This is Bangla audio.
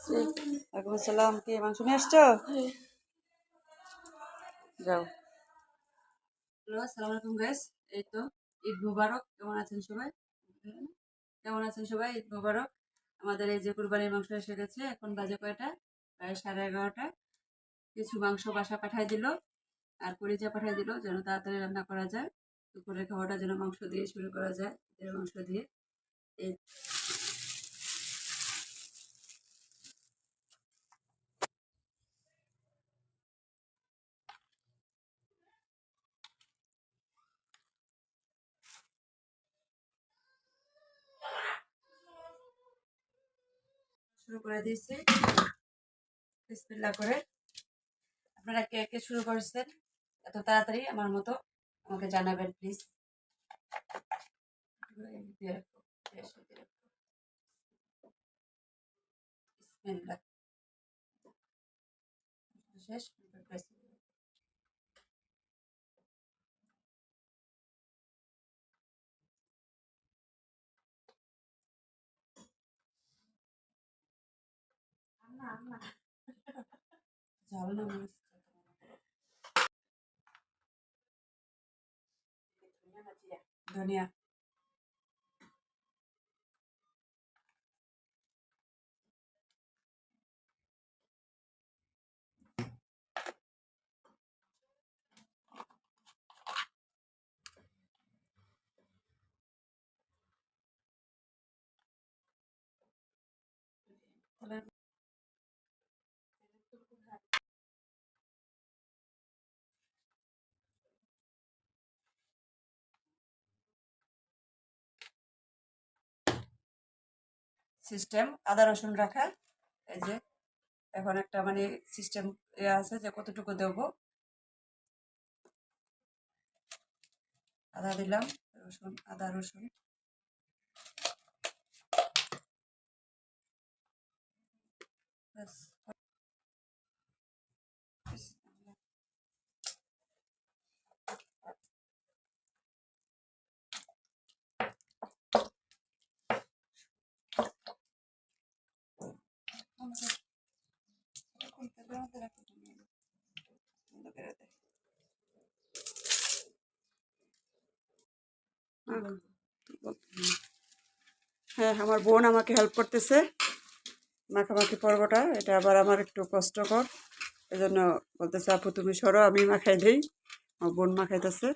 ওয়ালাইকুম আসসালাম। কি মাংস নিয়ে আসছো? যাও। হ্যালো, আসসালামু আলাইকুম গাইস। এই তো ঈদ মুবারক। কেমন আছেন সবাই? ঈদ মুবারক। আমাদের এই যে কুরবানির মাংস এসে গেছে। এখন বাজে কয়টা? প্রায় 11:30। কিছু মাংস বাসা পাঠায় দিল আর কলিজা পাঠায় দিল যেন তাড়াতাড়ি রান্না করা যায়। দুপুরের খাওয়াটা যেন মাংস দিয়ে শুরু করা যায়। এর মাংস দিয়ে এই শুরু করে দিয়েছি বিসমিল্লাহ করে। আপনারা কে কে শুরু করেছেন এত তাড়াতাড়ি আমার মতো আমাকে জানাবেন প্লিজ। শেষ। ধনিয়া সিস্টেম আদা রসুন রাখা। এই যে এখন একটা মানে সিস্টেম আছে যে কতটুকু দেবো। আদা দিলাম, রসুন, আদা রসুন ব্যাস। হ্যাঁ, আমার বোন আমাকে হেল্প করতেছে মাখামাখি পর্বটা। এটা আবার আমার একটু কষ্টকর, এই জন্য বলতেছে আপু তুমি সরো আমি মাখাই দিই। আমার বোন মাখাইতেছে।